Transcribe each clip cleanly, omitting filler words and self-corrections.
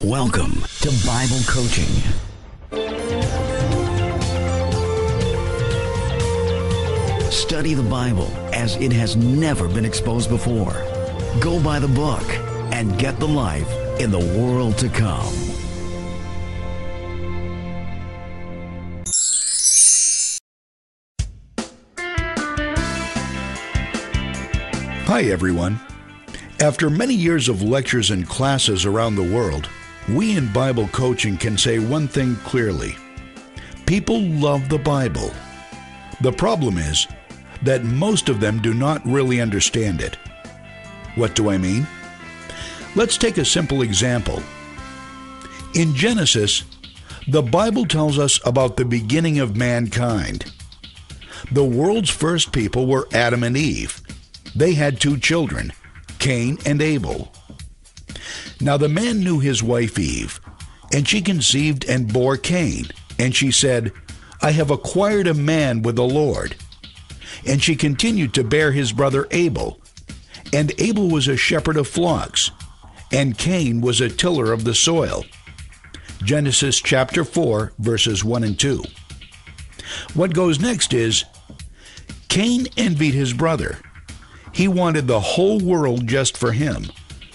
Welcome to Bible Coaching. Study the Bible as it has never been exposed before. Go by the book and get the life in the world to come. Hi everyone. After many years of lectures and classes around the world, we in Bible coaching can say one thing clearly. People love the Bible. The problem is that most of them do not really understand it. What do I mean? Let's take a simple example. In Genesis, the Bible tells us about the beginning of mankind. The world's first people were Adam and Eve. They had two children, Cain and Abel. Now the man knew his wife Eve, and she conceived and bore Cain, and she said, "I have acquired a man with the Lord." And she continued to bear his brother Abel, and Abel was a shepherd of flocks, and Cain was a tiller of the soil. Genesis chapter 4, verses 1 and 2. What goes next is, Cain envied his brother. He wanted the whole world just for him.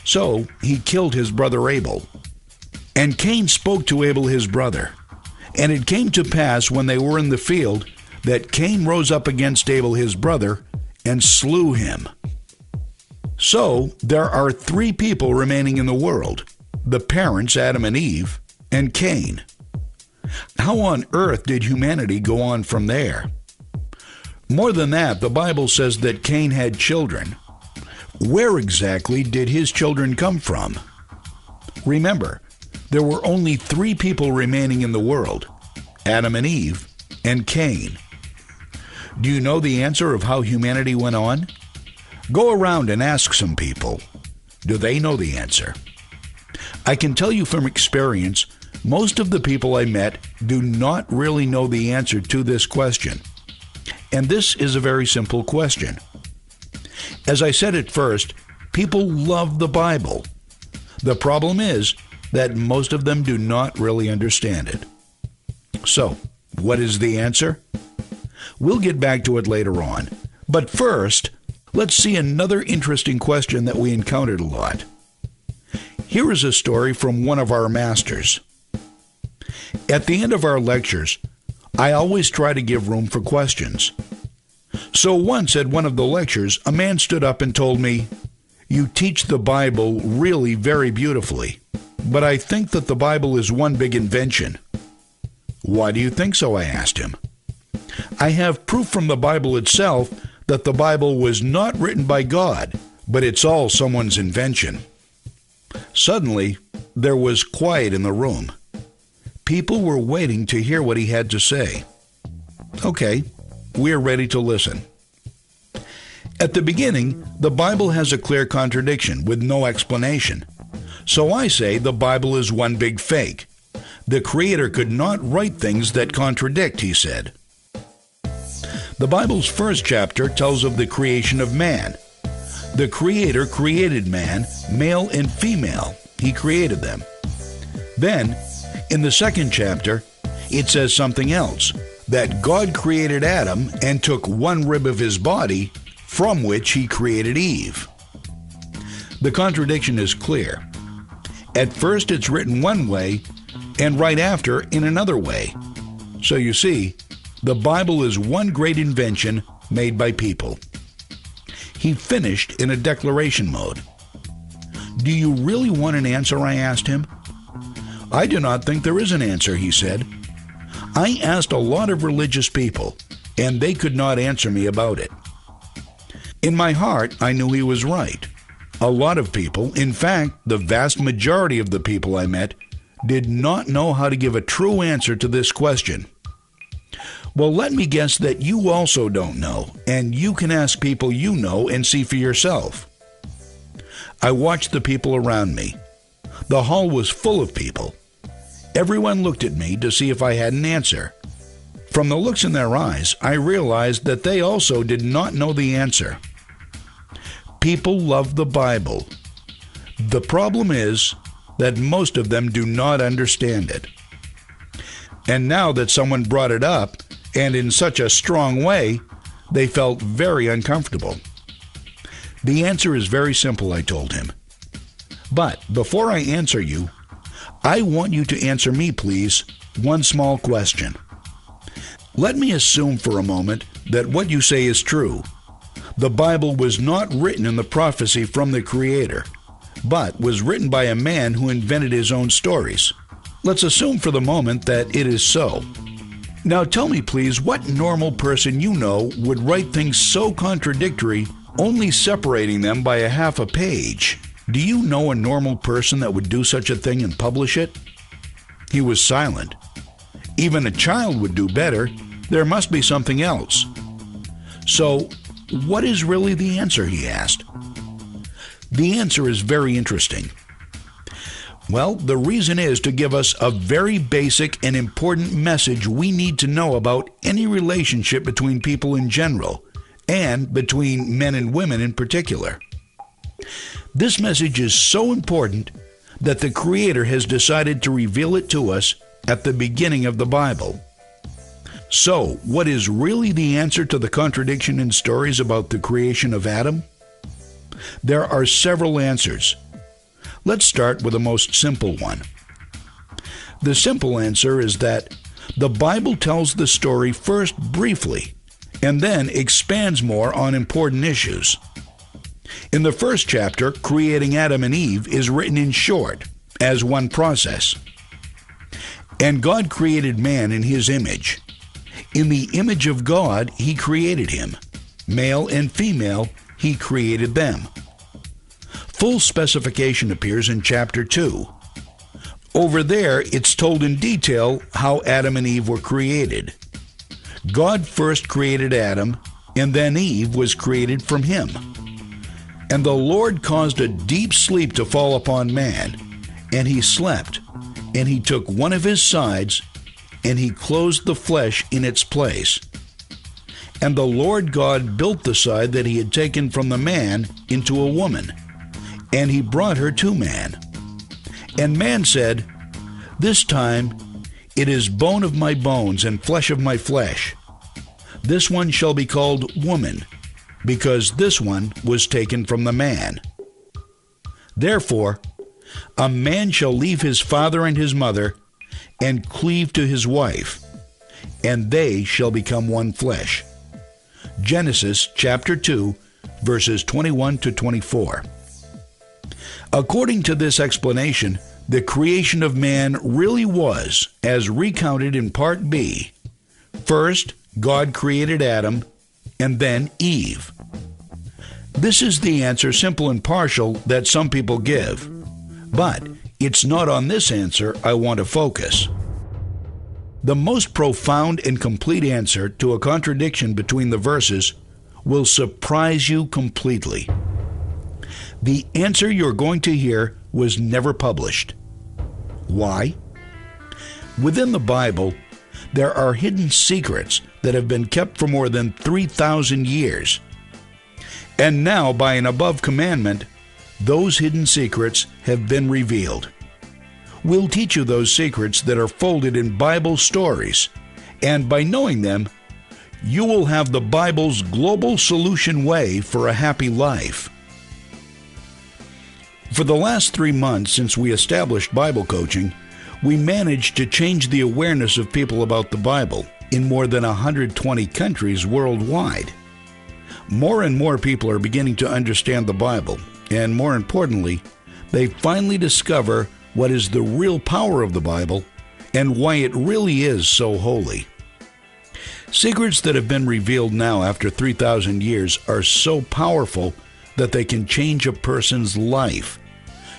So he killed his brother Abel. And Cain spoke to Abel his brother. And it came to pass when they were in the field that Cain rose up against Abel his brother and slew him. So there are three people remaining in the world: the parents Adam and Eve, and Cain. How on earth did humanity go on from there? More than that, the Bible says that Cain had children. Where exactly did his children come from? Remember, there were only three people remaining in the world: Adam and Eve and Cain. Do you know the answer of how humanity went on? Go around and ask some people. Do they know the answer? I can tell you from experience, most of the people I met do not really know the answer to this question. And this is a very simple question. As I said at first, people love the Bible. The problem is that most of them do not really understand it. So, what is the answer? We'll get back to it later on. But first, let's see another interesting question that we encountered a lot. Here is a story from one of our masters. At the end of our lectures, I always try to give room for questions. So once at one of the lectures, a man stood up and told me, "You teach the Bible really very beautifully, but I think that the Bible is one big invention." "Why do you think so?" I asked him. "I have proof from the Bible itself that the Bible was not written by God, but it's all someone's invention." Suddenly, there was quiet in the room. People were waiting to hear what he had to say. Okay, we're ready to listen. At the beginning, the Bible has a clear contradiction with no explanation. So I say the Bible is one big fake. The Creator could not write things that contradict, he said. The Bible's first chapter tells of the creation of man. The Creator created man, male and female. He created them. Then, in the second chapter, it says something else, that God created Adam and took one rib of his body, from which he created Eve. The contradiction is clear. At first it's written one way, and right after in another way. So you see, the Bible is one great invention made by people. He finished in a declaration mode. "Do you really want an answer?" I asked him. "I do not think there is an answer," he said. "I asked a lot of religious people, and they could not answer me about it." In my heart, I knew he was right. A lot of people, in fact, the vast majority of the people I met, did not know how to give a true answer to this question. Well, let me guess that you also don't know, and you can ask people you know and see for yourself. I watched the people around me. The hall was full of people. Everyone looked at me to see if I had an answer. From the looks in their eyes, I realized that they also did not know the answer. People love the Bible. The problem is, that most of them do not understand it. And now that someone brought it up, and in such a strong way, they felt very uncomfortable. The answer is very simple, I told him. But before I answer you, I want you to answer me, please, one small question. Let me assume for a moment that what you say is true. The Bible was not written in the prophecy from the Creator, but was written by a man who invented his own stories. Let's assume for the moment that it is so. Now tell me, please, what normal person you know would write things so contradictory, only separating them by a half a page? Do you know a normal person that would do such a thing and publish it? He was silent. Even a child would do better. There must be something else. So, what is really the answer, he asked. The answer is very interesting. Well, the reason is to give us a very basic and important message we need to know about any relationship between people in general, and between men and women in particular. This message is so important that the Creator has decided to reveal it to us at the beginning of the Bible. So, what is really the answer to the contradiction in stories about the creation of Adam? There are several answers. Let's start with the most simple one. The simple answer is that the Bible tells the story first briefly, and then expands more on important issues. In the first chapter, creating Adam and Eve is written in short, as one process. And God created man in his image. In the image of God, he created him. Male and female, he created them. Full specification appears in chapter 2. Over there, it's told in detail how Adam and Eve were created. God first created Adam, and then Eve was created from him. And the Lord caused a deep sleep to fall upon man, and he slept, and he took one of his sides, and he closed the flesh in its place. And the Lord God built the side that he had taken from the man into a woman, and he brought her to man. And man said, "This time it is bone of my bones and flesh of my flesh. This one shall be called woman, because this one was taken from the man. Therefore, a man shall leave his father and his mother, and cleave to his wife, and they shall become one flesh." Genesis chapter 2, verses 21 to 24. According to this explanation, the creation of man really was, as recounted in Part B. First, God created Adam, and then Eve. This is the answer, simple and partial, that some people give. But it's not on this answer I want to focus. The most profound and complete answer to a contradiction between the verses will surprise you completely. The answer you're going to hear was never published. Why? Within the Bible, there are hidden secrets that have been kept for more than 3,000 years. And now, by an above commandment, those hidden secrets have been revealed. We'll teach you those secrets that are folded in Bible stories, and by knowing them, you will have the Bible's global solution way for a happy life. For the last 3 months since we established Bible coaching, we managed to change the awareness of people about the Bible in more than 120 countries worldwide. More and more people are beginning to understand the Bible, and more importantly, they finally discover what is the real power of the Bible and why it really is so holy. Secrets that have been revealed now after 3,000 years are so powerful that they can change a person's life,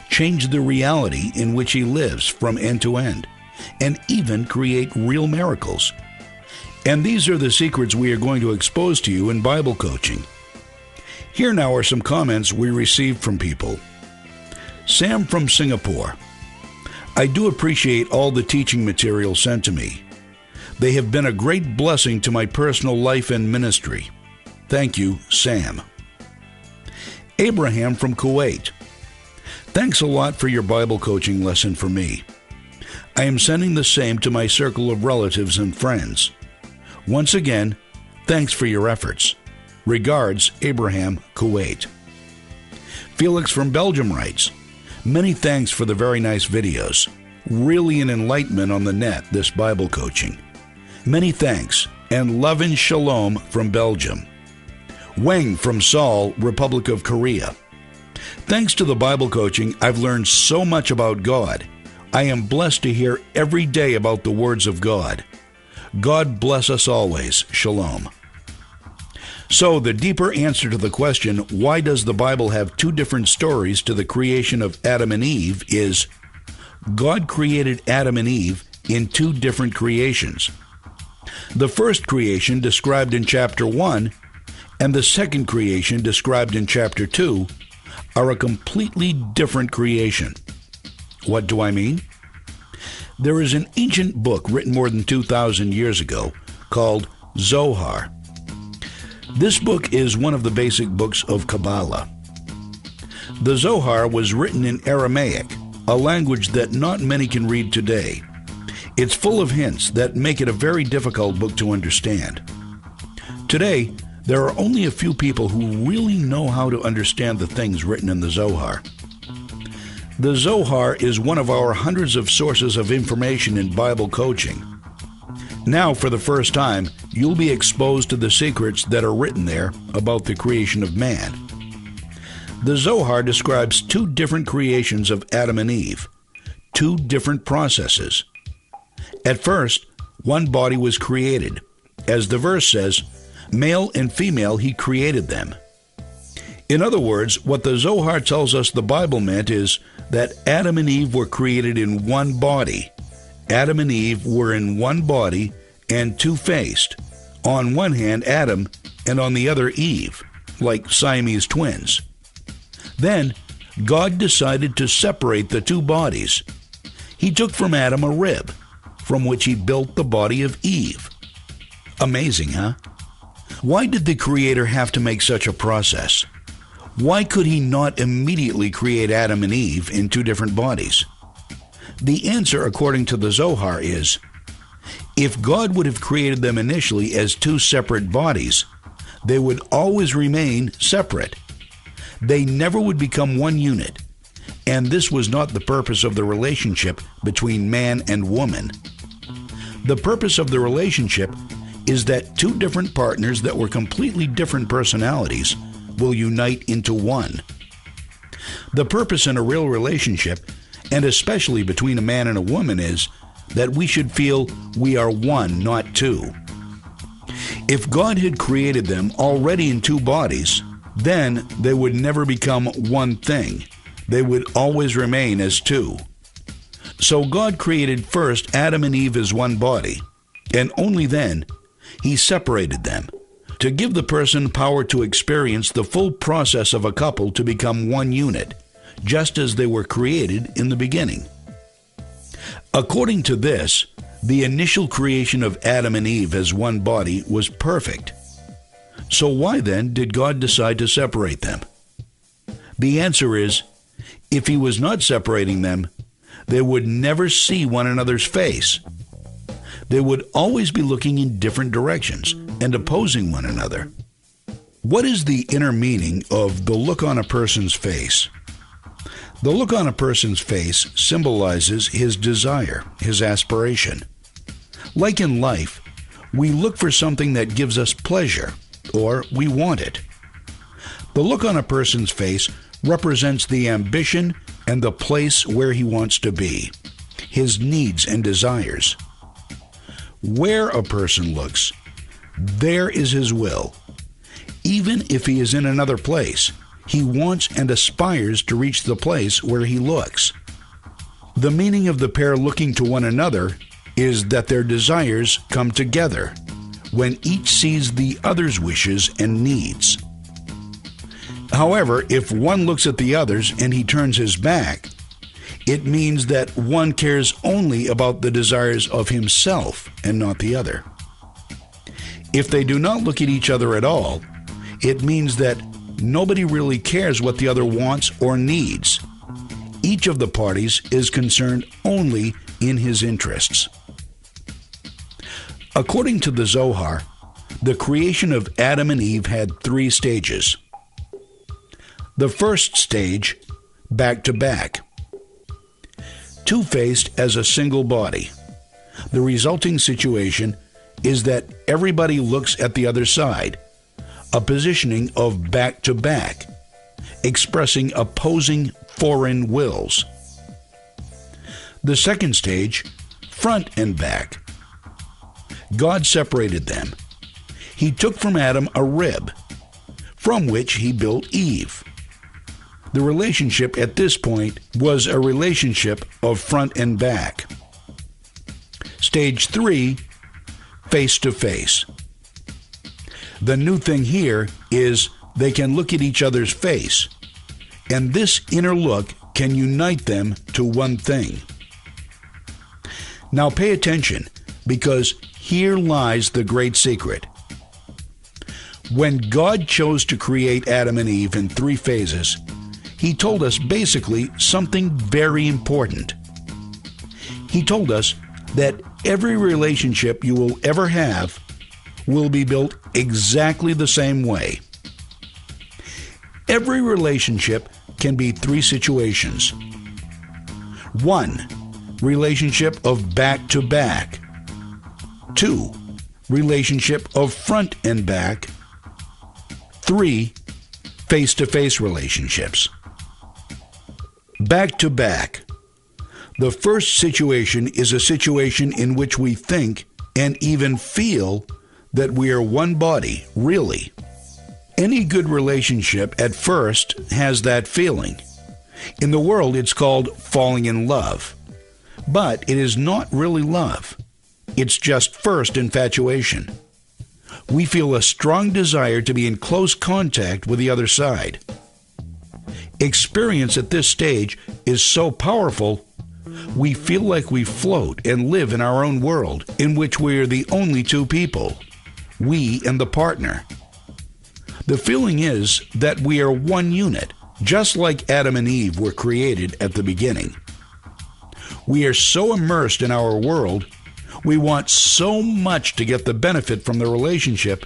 change the reality in which he lives from end to end, and even create real miracles. And these are the secrets we are going to expose to you in Bible coaching. Here now are some comments we received from people. Sam from Singapore. I do appreciate all the teaching material sent to me. They have been a great blessing to my personal life and ministry. Thank you, Sam. Abraham from Kuwait. Thanks a lot for your Bible coaching lesson for me. I am sending the same to my circle of relatives and friends. Once again, thanks for your efforts. Regards, Abraham, Kuwait. Felix from Belgium writes, many thanks for the very nice videos. Really an enlightenment on the net, this Bible coaching. Many thanks, and love and shalom from Belgium. Wang from Seoul, Republic of Korea. Thanks to the Bible coaching, I've learned so much about God. I am blessed to hear every day about the words of God. God bless us always. Shalom. So, the deeper answer to the question, why does the Bible have two different stories to the creation of Adam and Eve, is God created Adam and Eve in two different creations. The first creation described in chapter 1 and the second creation described in chapter 2 are a completely different creation. What do I mean? There is an ancient book written more than 2,000 years ago called Zohar. This book is one of the basic books of Kabbalah. The Zohar was written in Aramaic, a language that not many can read today. It's full of hints that make it a very difficult book to understand. Today, there are only a few people who really know how to understand the things written in the Zohar. The Zohar is one of our hundreds of sources of information in Bible coaching. Now, for the first time, you'll be exposed to the secrets that are written there about the creation of man. The Zohar describes two different creations of Adam and Eve, two different processes. At first, one body was created. As the verse says, male and female he created them. In other words, what the Zohar tells us the Bible meant is that Adam and Eve were created in one body. Adam and Eve were in one body and two-faced. On one hand, Adam, and on the other, Eve, like Siamese twins. Then, God decided to separate the two bodies. He took from Adam a rib, from which he built the body of Eve. Amazing, huh? Why did the Creator have to make such a process? Why could he not immediately create Adam and Eve in two different bodies? The answer, according to the Zohar, is, if God would have created them initially as two separate bodies, they would always remain separate. They never would become one unit, and this was not the purpose of the relationship between man and woman. The purpose of the relationship is that two different partners that were completely different personalities will unite into one. The purpose in a real relationship, and especially between a man and a woman, is that we should feel we are one, not two. If God had created them already in two bodies, then they would never become one thing. They would always remain as two. So God created first Adam and Eve as one body, and only then he separated them to give the person power to experience the full process of a couple to become one unit, just as they were created in the beginning. According to this, the initial creation of Adam and Eve as one body was perfect. So why then did God decide to separate them? The answer is, if he was not separating them, they would never see one another's face. They would always be looking in different directions and opposing one another. What is the inner meaning of the look on a person's face? The look on a person's face symbolizes his desire, his aspiration. Like in life, we look for something that gives us pleasure, or we want it. The look on a person's face represents the ambition and the place where he wants to be, his needs and desires. Where a person looks, there is his will. Even if he is in another place, he wants and aspires to reach the place where he looks. The meaning of the pair looking to one another is that their desires come together when each sees the other's wishes and needs. However, if one looks at the others and he turns his back, it means that one cares only about the desires of himself and not the other. If they do not look at each other at all, it means that nobody really cares what the other wants or needs. each of the parties is concerned only in his interests. According to the Zohar, the creation of Adam and Eve had 3 stages. The first stage, back to back. Two-faced as a single body. The resulting situation is that everybody looks at the other side, a positioning of back to back, expressing opposing foreign wills. The second stage, front and back. God separated them. He took from Adam a rib, from which he built Eve. The relationship at this point was a relationship of front and back. Stage 3, face to face. The new thing here is they can look at each other's face, and this inner look can unite them to one thing. Now pay attention, because here lies the great secret. When God chose to create Adam and Eve in 3 phases, He told us basically something very important. He told us that every relationship you will ever have will be built exactly the same way. Every relationship can be 3 situations. 1, relationship of back to back. 2, relationship of front and back. 3, face-to-face relationships. Back to back. The first situation is a situation in which we think and even feel that we are one body, really. Any good relationship at first has that feeling. In the world, it's called falling in love. But it is not really love. It's just first infatuation. We feel a strong desire to be in close contact with the other side. Experience at this stage is so powerful, we feel like we float and live in our own world, in which we are the only 2 people, we and the partner. The feeling is that we are one unit, just like Adam and Eve were created at the beginning. We are so immersed in our world, we want so much to get the benefit from the relationship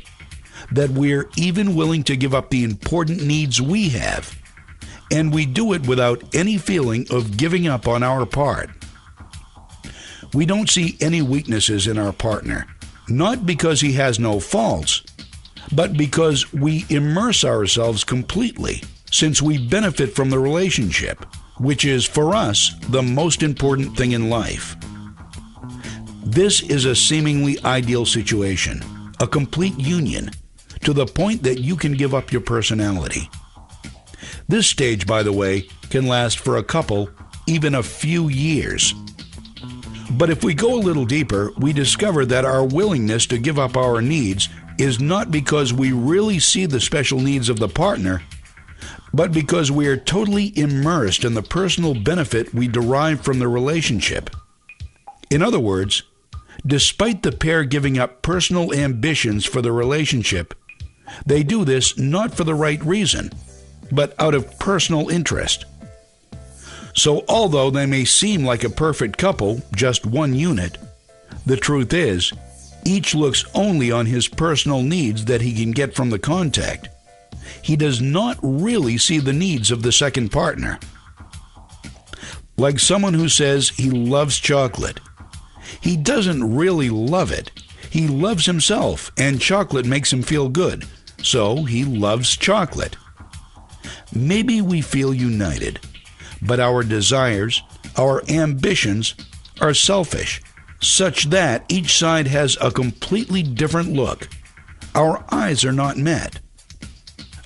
that we're even willing to give up the important needs we have, and we do it without any feeling of giving up on our part. We don't see any weaknesses in our partner, not because he has no faults, but because we immerse ourselves completely, since we benefit from the relationship, which is, for us, the most important thing in life. This is a seemingly ideal situation, a complete union, to the point that you can give up your personality. This stage, by the way, can last for a couple, even a few years. But if we go a little deeper, we discover that our willingness to give up our needs is not because we really see the special needs of the partner, but because we are totally immersed in the personal benefit we derive from the relationship. In other words, despite the pair giving up personal ambitions for the relationship, they do this not for the right reason, but out of personal interest. So although they may seem like a perfect couple, just one unit, the truth is, each looks only on his personal needs that he can get from the contact. He does not really see the needs of the second partner. Like someone who says he loves chocolate. He doesn't really love it. He loves himself, and chocolate makes him feel good, so he loves chocolate. Maybe we feel united, but our desires, our ambitions, are selfish, such that each side has a completely different look. Our eyes are not met.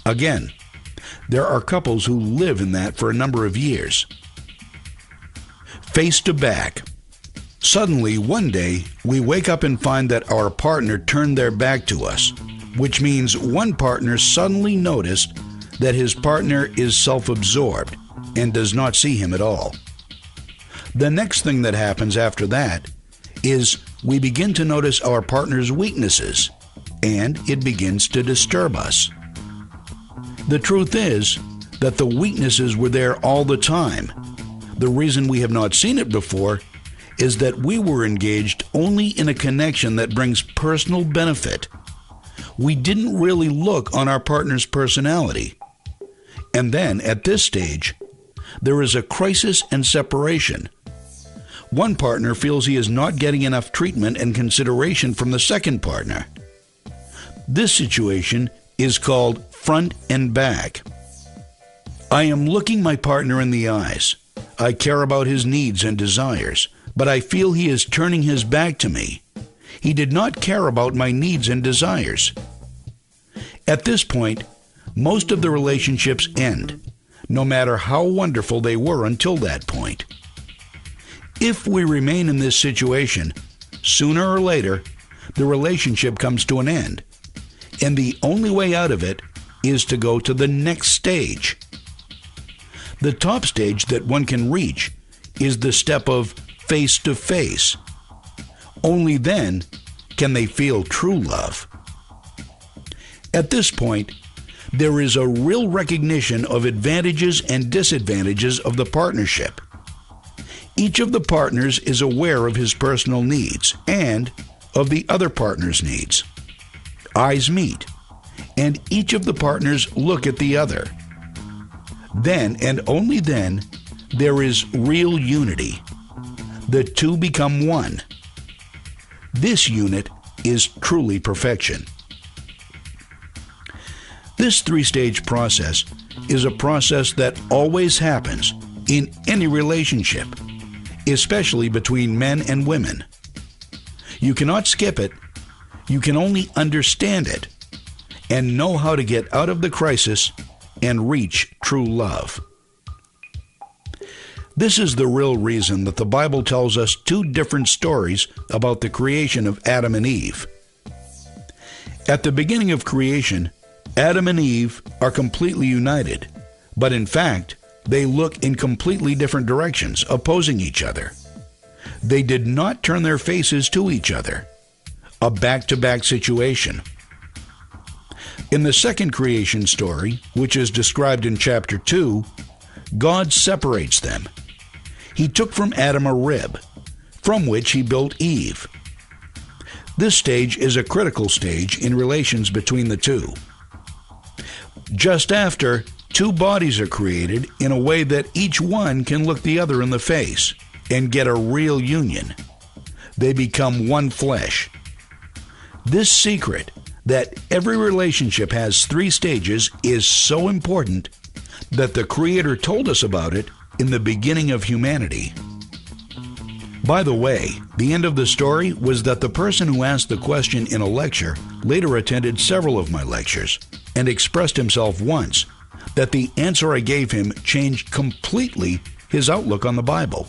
Again, there are couples who live in that for a number of years. Face to back. Suddenly, one day, we wake up and find that our partner turned their back to us, which means one partner suddenly noticed that his partner is self-absorbed and does not see him at all. The next thing that happens after that is we begin to notice our partner's weaknesses, and it begins to disturb us. The truth is that the weaknesses were there all the time, The reason we have not seen it before is that we were engaged only in a connection that brings personal benefit. We didn't really look on our partner's personality. And then, at this stage, there is a crisis and separation. One partner feels he is not getting enough treatment and consideration from the second partner. This situation is called front and back. I am looking my partner in the eyes. I care about his needs and desires, but I feel he is turning his back to me. He did not care about my needs and desires. At this point, most of the relationships end, no matter how wonderful they were until that point. If we remain in this situation, sooner or later, the relationship comes to an end, and the only way out of it is to go to the next stage. The top stage that one can reach is the step of face-to-face. Only then can they feel true love. At this point, there is a real recognition of advantages and disadvantages of the partnership. Each of the partners is aware of his personal needs and of the other partner's needs. Eyes meet, and each of the partners look at the other. Then, and only then, there is real unity. The two become one. This unit is truly perfection. This three-stage process is a process that always happens in any relationship, especially between men and women. You cannot skip it. You can only understand it and know how to get out of the crisis and reach true love. This is the real reason that the Bible tells us two different stories about the creation of Adam and Eve. At the beginning of creation, Adam and Eve are completely united, but in fact, they look in completely different directions, opposing each other. They did not turn their faces to each other. A back-to-back situation. In the second creation story, which is described in chapter 2, God separates them. He took from Adam a rib, from which he built Eve. This stage is a critical stage in relations between the two. Just after, two bodies are created in a way that each one can look the other in the face and get a real union. They become one flesh. This secret that every relationship has three stages is so important that the Creator told us about it in the beginning of humanity. By the way, the end of the story was that the person who asked the question in a lecture later attended several of my lectures and expressed himself once that the answer I gave him changed completely his outlook on the Bible,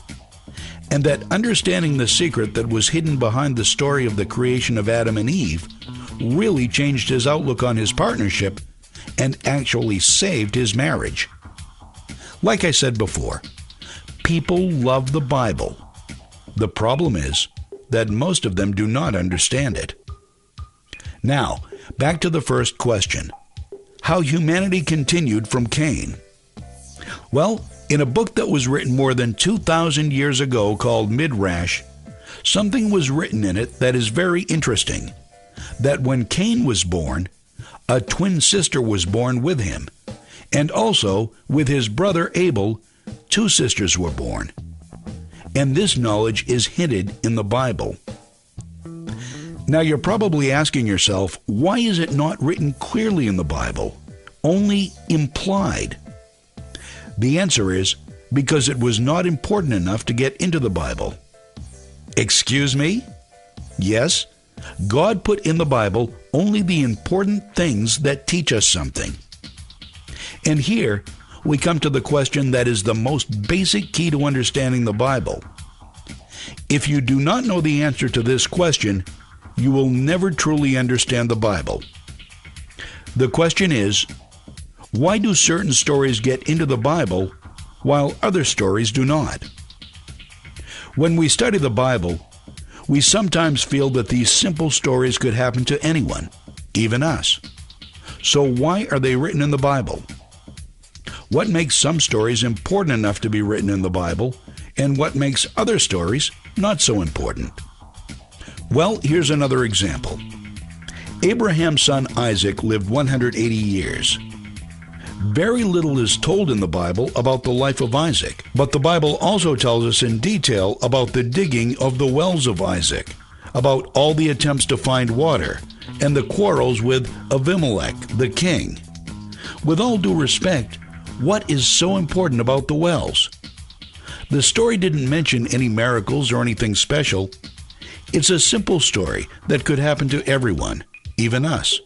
and that understanding the secret that was hidden behind the story of the creation of Adam and Eve really changed his outlook on his partnership and actually saved his marriage. Like I said before, people love the Bible. The problem is that most of them do not understand it. Now, back to the first question. How humanity continued from Cain. Well, in a book that was written more than 2,000 years ago called Midrash, something was written in it that is very interesting. That when Cain was born, a twin sister was born with him, and also with his brother Abel, two sisters were born. And this knowledge is hinted in the Bible. Now you're probably asking yourself, why is it not written clearly in the Bible, only implied? The answer is because it was not important enough to get into the Bible. Excuse me? Yes, God put in the Bible only the important things that teach us something. And here we come to the question that is the most basic key to understanding the Bible. If you do not know the answer to this question, you will never truly understand the Bible. The question is, why do certain stories get into the Bible while other stories do not? When we study the Bible, we sometimes feel that these simple stories could happen to anyone, even us. So why are they written in the Bible? what makes some stories important enough to be written in the Bible, and what makes other stories not so important. Well, here's another example. Abraham's son Isaac lived 180 years. Very little is told in the Bible about the life of Isaac, but the Bible also tells us in detail about the digging of the wells of Isaac, about all the attempts to find water, and the quarrels with Abimelech, the king. With all due respect, what is so important about the wells? The story didn't mention any miracles or anything special. It's a simple story that could happen to everyone, even us.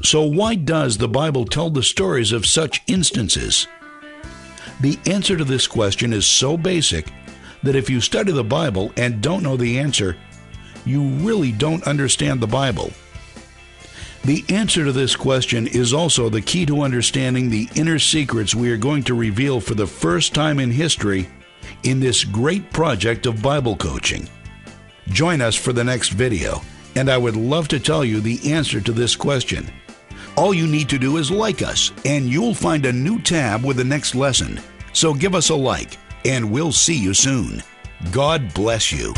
So why does the Bible tell the stories of such instances? The answer to this question is so basic that if you study the Bible and don't know the answer, you really don't understand the Bible. The answer to this question is also the key to understanding the inner secrets we are going to reveal for the first time in history in this great project of Bible coaching. Join us for the next video, and I would love to tell you the answer to this question. All you need to do is like us, and you'll find a new tab with the next lesson. So give us a like, and we'll see you soon. God bless you.